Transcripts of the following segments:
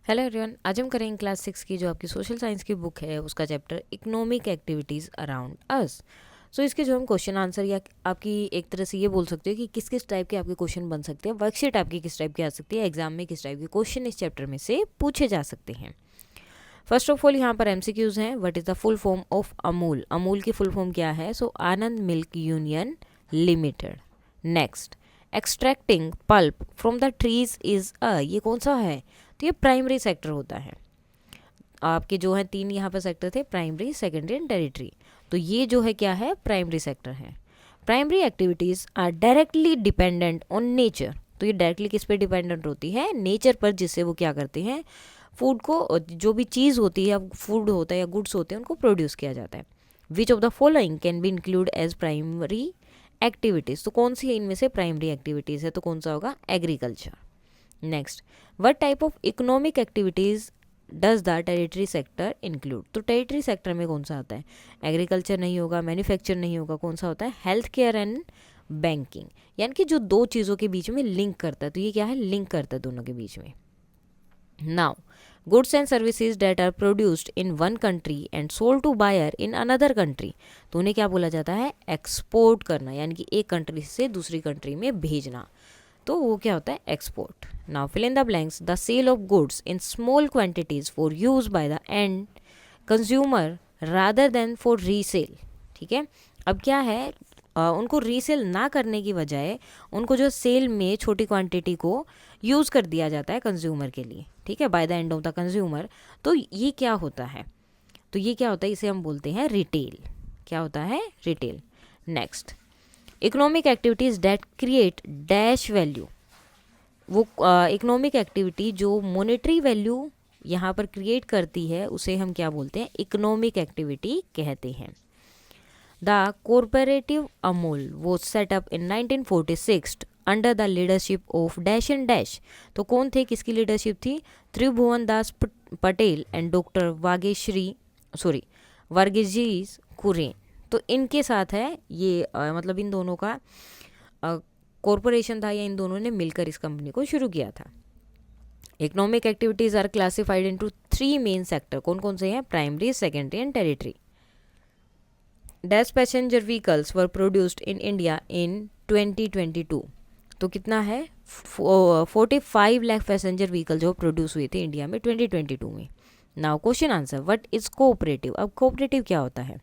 Hello everyone, आज हम करेंगे क्लास 6 की जो आपकी सोशल साइंस की बुक है उसका chapter economic activities around us. So इसके जो हम क्वेश्चन आंसर या आपकी एक तरह से ये बोल सकते हो कि किस किस टाइप के आपके क्वेश्चन बन सकते हैं, वर्कशीट आपकी किस टाइप की आ सकती है, एग्जाम में किस टाइप के क्वेश्चन इस चैप्टर में से पूछे जा सकते हैं। फर्स्ट ऑफ ऑल यहाँ पर एमसीक्यूज हैं। What is the full form of Amul? Amul की फुल फॉर्म क्या है? So Anand milk union limited. Next, extracting pulp from the trees is ये कौन सा है? तो ये प्राइमरी सेक्टर होता है। आपके जो है तीन यहाँ पर सेक्टर थे, प्राइमरी, सेकेंडरी एंड टेरिटरी। तो ये जो है क्या है? प्राइमरी सेक्टर है। Primary activities are directly dependent on nature. तो ये डायरेक्टली किस पे डिपेंडेंट होती है? नेचर पर, जिससे वो क्या करते हैं, फूड को, जो भी चीज़ होती है, फूड होता है या गुड्स होते हैं, उनको प्रोड्यूस किया जाता है। Which of the following can be include as primary activities? तो कौन सी इनमें से प्राइमरी एक्टिविटीज़ है? तो कौन सा होगा? Agriculture. Next, what type of economic activities does the territory sector include? तो टेरिटरी सेक्टर में कौन सा आता है? एग्रीकल्चर नहीं होगा, मैन्युफैक्चर नहीं होगा, कौन सा होता है? Health care and banking. यानी कि जो दो चीज़ों के बीच में लिंक करता है, तो ये क्या है? लिंक करता है दोनों के बीच में। Now, goods and services that are produced in one country and sold to buyer in another country, तो उन्हें क्या बोला जाता है? एक्सपोर्ट करना, यानी कि एक कंट्री से दूसरी कंट्री में भेजना, तो वो क्या होता है? Export. Now fill in the blanks. The sale of goods in small quantities for use by the end consumer rather than for resale. ठीक है, अब क्या है, उनको रीसेल ना करने की बजाय उनको जो सेल में छोटी क्वांटिटी को यूज़ कर दिया जाता है कंज्यूमर के लिए, ठीक है, bye the end of the consumer. तो ये क्या होता है? तो ये क्या होता है? इसे हम बोलते हैं रिटेल। क्या होता है? Retail. Next, economic activities that create dash value. वो इकोनॉमिक एक्टिविटी जो मॉनेटरी वैल्यू यहाँ पर क्रिएट करती है, उसे हम क्या बोलते हैं? इकोनॉमिक एक्टिविटी कहते हैं। द कोऑपरेटिव अमूल वो setup in 1946 under the leadership of dash and dash. तो कौन थे? किसकी लीडरशिप थी? त्रिभुवन दास पटेल एंड डॉक्टर वर्गीजीज कुरेन। तो इनके साथ है ये, मतलब इन दोनों का कॉरपोरेशन था, या इन दोनों ने मिलकर इस कंपनी को शुरू किया था। Economic activities are classified into three main sector. कौन कौन से हैं? Primary, secondary and territory. Dash passenger vehicles were produced in India in 2022। तो कितना है? 45 लाख पैसेंजर व्हीकल जो प्रोड्यूस हुए थे इंडिया में 2022 में। Now question answer, what is cooperative? अब कोऑपरेटिव क्या होता है?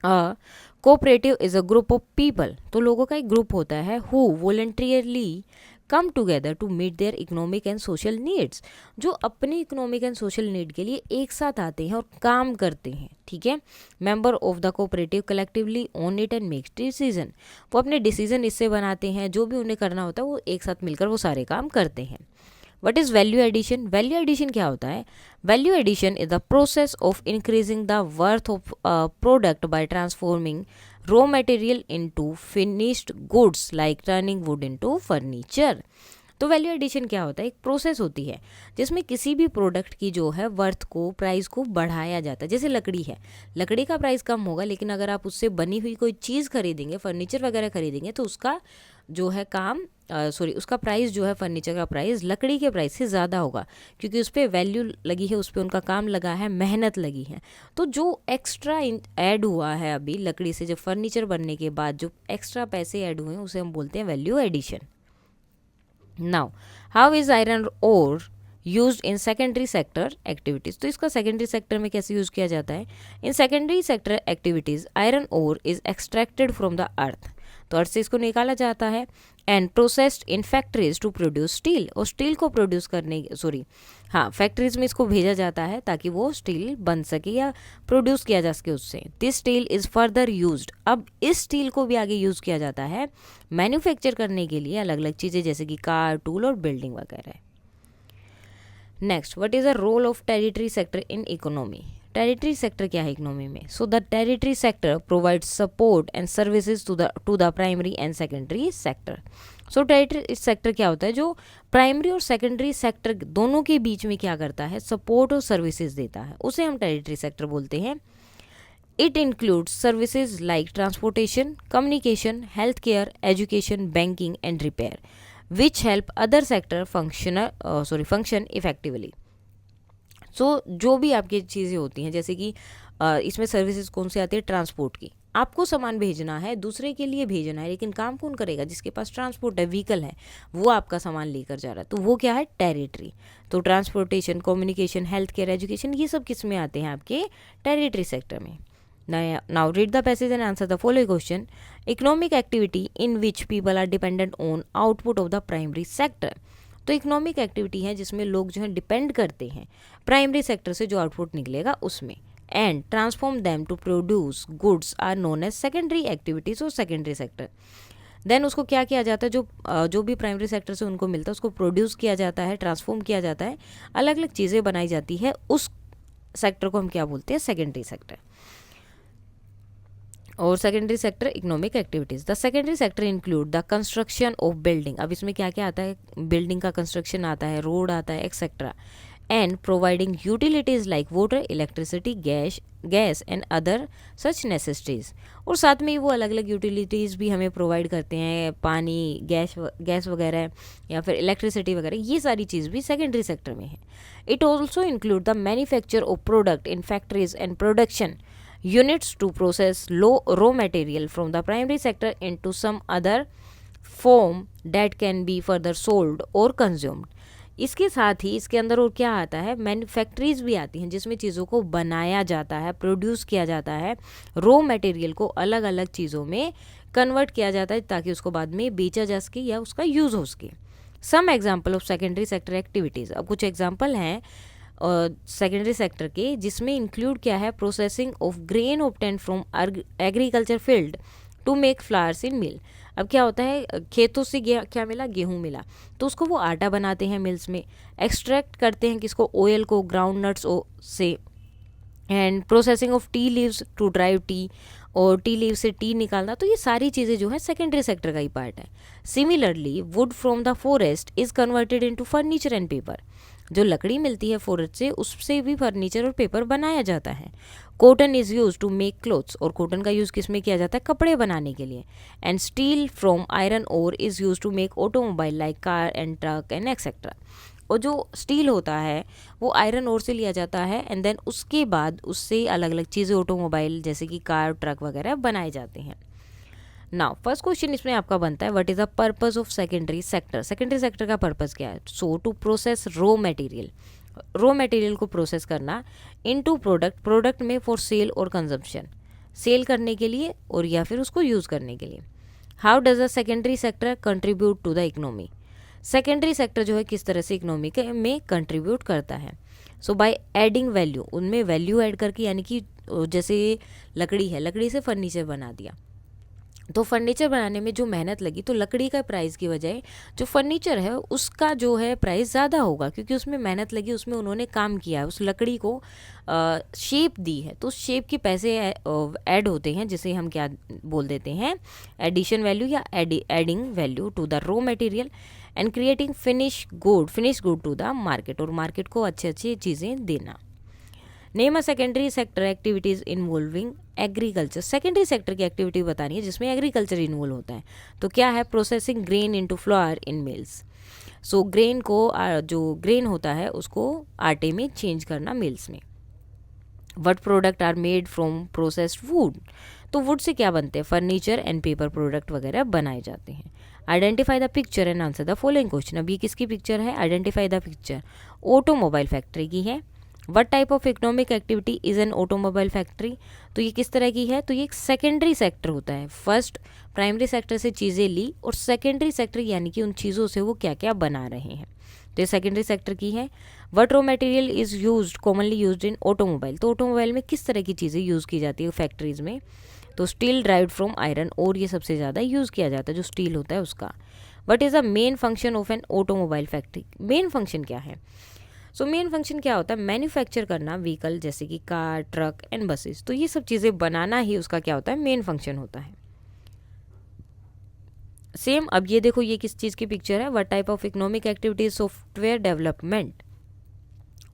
Cooperative is a group of people. तो लोगों का एक ग्रुप होता है who voluntarily come together to meet their economic and social needs, जो अपने इकोनॉमिक एंड सोशल नीड के लिए एक साथ आते हैं और काम करते हैं। ठीक है, member of the cooperative collectively own it and makes decision. वो अपने डिसीजन इससे बनाते हैं, जो भी उन्हें करना होता है वो एक साथ मिलकर वो सारे काम करते हैं। What is value addition? Value addition क्या होता है? Value addition is the process of increasing the worth of product by transforming raw material into finished goods like turning wood into furniture. तो वैल्यू एडिशन क्या होता है? एक process होती है जिसमें किसी भी प्रोडक्ट की जो है वर्थ को, प्राइस को बढ़ाया जाता है। जैसे लकड़ी है, लकड़ी का प्राइस कम होगा, लेकिन अगर आप उससे बनी हुई कोई चीज़ खरीदेंगे, फर्नीचर वगैरह खरीदेंगे, तो उसका जो है काम उसका प्राइस जो है, फर्नीचर का प्राइस लकड़ी के प्राइस से ज़्यादा होगा, क्योंकि उस पर वैल्यू लगी है, उस पर उनका काम लगा है, मेहनत लगी है। तो जो एक्स्ट्रा ऐड हुआ है अभी लकड़ी से, जब फर्नीचर बनने के बाद जो एक्स्ट्रा पैसे ऐड हुए हैं, उसे हम बोलते हैं value addition. Now, how is iron ore use in secondary sector activities? तो इसका सेकेंडरी सेक्टर में कैसे यूज़ किया जाता है? In secondary sector activities iron ore is extracted from the earth. तो अर्थ से इसको निकाला जाता है and processed in factories to produce steel. और स्टील को प्रोड्यूस करने, फैक्ट्रीज में इसको भेजा जाता है ताकि वो स्टील बन सके या प्रोड्यूस किया जा सके उससे। This steel is further used. अब इस स्टील को भी आगे यूज़ किया जाता है मैन्युफैक्चर करने के लिए अलग अलग चीज़ें, जैसे कि कार, टूल और बिल्डिंग वगैरह। Next, what is the role of territory sector in economy? Territory sector क्या है इकोनॉमी में? So the territory sector provide support and services to the primary and secondary sector. So territory sector क्या होता है? जो primary और secondary sector दोनों के बीच में क्या करता है? सपोर्ट और सर्विसेज देता है, उसे हम टेरिटरी सेक्टर बोलते हैं। It includes services like transportation, communication, health care, education, banking and repair, which help other sector function effectively. सो जो भी आपकी चीज़ें होती हैं, जैसे कि इसमें सर्विसेज कौन सी आती है, ट्रांसपोर्ट की। आपको सामान भेजना है, दूसरे के लिए भेजना है, लेकिन काम कौन करेगा, जिसके पास ट्रांसपोर्ट है, व्हीकल है, वो आपका सामान लेकर जा रहा है, तो वो क्या है, टेरिटरी। तो transportation, communication, health care, education, ये सब किस में आते हैं, आपके टेरिटरी सेक्टर में। Now read the passage and answer the following question. Economic activity in which people are dependent on output of the primary sector. तो इकोनॉमिक एक्टिविटी है जिसमें लोग जो है डिपेंड करते हैं प्राइमरी सेक्टर से जो आउटपुट निकलेगा उसमें, and transform them to produce goods are known as secondary activities और सेकेंडरी सेक्टर। देन उसको क्या किया जाता है, जो भी प्राइमरी सेक्टर से उनको मिलता है उसको प्रोड्यूस किया जाता है, ट्रांसफॉर्म किया जाता है, अलग अलग चीज़ें बनाई जाती है, उस सेक्टर को हम क्या बोलते हैं, सेकेंडरी सेक्टर। और secondary sector economic activities. The secondary sector include the construction of building. अब इसमें क्या क्या आता है, बिल्डिंग का कंस्ट्रक्शन आता है, रोड आता है, etcetera, and providing utilities like water, electricity, gas and other such necessities. और साथ में ही वो अलग अलग यूटिलिटीज़ भी हमें प्रोवाइड करते हैं, पानी, गैस वगैरह या फिर इलेक्ट्रिसिटी वगैरह, ये सारी चीज़ भी सेकेंडरी सेक्टर में है। It also include the manufacture of product in factories and production units to process raw material from the primary sector into some other form that can be further sold or consumed। इसके साथ ही इसके अंदर और क्या आता है, मैन्युफैक्ट्रीज भी आती हैं जिसमें चीज़ों को बनाया जाता है, प्रोड्यूस किया जाता है, रॉ मटेरियल को अलग अलग चीज़ों में कन्वर्ट किया जाता है ताकि उसको बाद में बेचा जा सके या उसका यूज़ हो सके। Some example of secondary sector activities. अब कुछ एग्जाम्पल हैं सेकेंडरी सेक्टर के, जिसमें इंक्लूड क्या है, processing of grain obtain from agriculture field to make flours in mill. अब क्या होता है, खेतों से क्या मिला, गेहूं मिला, तो उसको वो आटा बनाते हैं मिल्स में, एक्सट्रैक्ट करते हैं किसको, ऑयल को, ग्राउंड नट्स से, and processing of tea leaves to derive tea, और टी लीव से टी निकालना, तो ये सारी चीज़ें जो है सेकेंडरी सेक्टर का ही पार्ट है। Similarly wood from the forest is converted into furniture and paper. जो लकड़ी मिलती है फॉरेस्ट से, उससे भी फर्नीचर और पेपर बनाया जाता है। Cotton is use to make clothes, और कॉटन का यूज़ किस में किया जाता है, कपड़े बनाने के लिए। And steel from iron ore is use to make automobile like car and truck and etcetera. और जो स्टील होता है वो आयरन ओर से लिया जाता है, एंड देन उसके बाद उससे अलग अलग चीज़ें, ऑटोमोबाइल जैसे कि कार, ट्रक वगैरह बनाए जाते हैं। नाउ फर्स्ट क्वेश्चन इसमें आपका बनता है, what is the purpose of secondary sector. Secondary sector का पर्पस क्या है, सो टू प्रोसेस रॉ मटेरियल को प्रोसेस करना इनटू प्रोडक्ट में फॉर सेल और कंजम्पशन, सेल करने के लिए और या फिर उसको यूज़ करने के लिए। How does the secondary sector contribute to the economy. Secondary sector जो है किस तरह से इकोनॉमी में कंट्रीब्यूट करता है, सो बाय एडिंग वैल्यू, उनमें वैल्यू ऐड करके, यानी कि जैसे लकड़ी है, लकड़ी से फर्नीचर बना दिया, तो फर्नीचर बनाने में जो मेहनत लगी, तो लकड़ी का प्राइस की बजाय जो फर्नीचर है उसका जो है प्राइस ज़्यादा होगा, क्योंकि उसमें मेहनत लगी, उसमें उन्होंने काम किया है, उस लकड़ी को शेप दी है, तो उस शेप के पैसे ऐड होते हैं, जिसे हम क्या बोल देते हैं, एडिशन वैल्यू या adding value to the raw material, and creating finish good to the market, और मार्केट को अच्छी अच्छी चीज़ें देना। Name a secondary sector activities involving agriculture. Secondary sector की एक्टिविटी बतानी है जिसमें एग्रीकल्चर इन्वॉल्व होता है, तो क्या है, प्रोसेसिंग ग्रेन इनटू फ्लोर इन मिल्स। सो ग्रेन को, जो ग्रेन होता है उसको आटे में चेंज करना मिल्स में। What product are made from processed wood, तो वुड से क्या बनते हैं, फर्नीचर एंड पेपर प्रोडक्ट वगैरह बनाए जाते हैं। Identify the picture and answer the following question. अब ये किसकी पिक्चर है, identify the picture, automobile factory की है। What type of economic activity is an automobile factory, तो ये किस तरह की है, तो ये एक सेकेंडरी सेक्टर होता है। फर्स्ट प्राइमरी सेक्टर से चीज़ें ली, और सेकेंडरी सेक्टर यानी कि उन चीज़ों से वो क्या क्या बना रहे हैं, तो ये सेकेंडरी सेक्टर की है। What raw material is used commonly used in automobile, तो ऑटोमोबाइल में किस तरह की चीज़ें यूज़ की जाती है फैक्ट्रीज़ में, तो स्टील ड्राइव्ड फ्रॉम आयरन, और ये सबसे ज़्यादा यूज़ किया जाता है जो स्टील होता है उसका। What is the main function of an automobile factory, main function क्या है, सो मेन फंक्शन क्या होता है, मैन्युफैक्चर करना व्हीकल जैसे कि कार, ट्रक एंड बसेस, तो ये सब चीज़ें बनाना ही उसका क्या होता है, मेन फंक्शन होता है। सेम अब ये देखो, ये किस चीज़ की पिक्चर है, what type of economic activities, software development,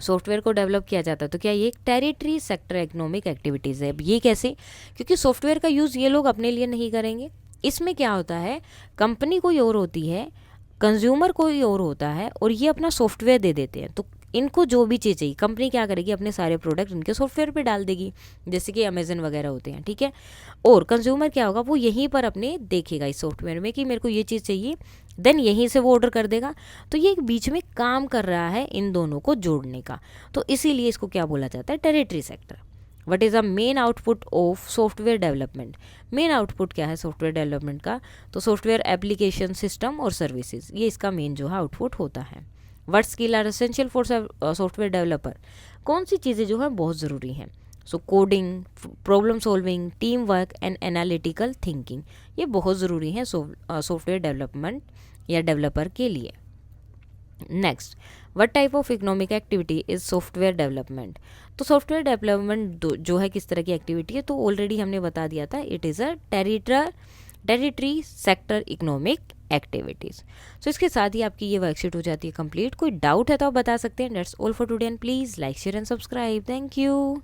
software को डेवलप किया जाता है, तो क्या ये एक टेरिटरी सेक्टर इकोनॉमिक एक्टिविटीज़ है। अब ये कैसे, क्योंकि सॉफ्टवेयर का यूज़ ये लोग अपने लिए नहीं करेंगे, इसमें क्या होता है, कंपनी कोई और होती है, कंज्यूमर कोई और होता है, और ये अपना सॉफ्टवेयर दे देते हैं, तो इनको जो भी चीज़ चाहिए कंपनी क्या करेगी, अपने सारे प्रोडक्ट इनके सॉफ्टवेयर पे डाल देगी, जैसे कि अमेजन वगैरह होते हैं, ठीक है। और कंज्यूमर क्या होगा, वो यहीं पर अपने देखेगा इस सॉफ्टवेयर में कि मेरे को ये चीज़ चाहिए, देन यहीं से वो ऑर्डर कर देगा। तो ये एक बीच में काम कर रहा है इन दोनों को जोड़ने का, तो इसीलिए इसको क्या बोला जाता है, territory sector. What is the main output of software development. Main output क्या है सॉफ्टवेयर डेवलपमेंट का, तो सॉफ्टवेयर एप्लीकेशन सिस्टम और सर्विसेज, ये इसका मेन जो है आउटपुट होता है। What skill are essential for software developer, कौन सी चीज़ें जो है बहुत ज़रूरी हैं, so coding, problem solving, team work and analytical thinking, ये बहुत ज़रूरी है सॉफ्टवेयर डेवलपमेंट या डेवलपर के लिए। Next, what type of economic activity is software development. तो सॉफ्टवेयर डेवलपमेंट जो है किस तरह की एक्टिविटी है, तो ऑलरेडी हमने बता दिया था, it is a territory sector economic activities. So इसके साथ ही आपकी ये वर्कशीट हो जाती है कंप्लीट। कोई डाउट है तो आप बता सकते हैं। That's all for today and please like share and subscribe. Thank you.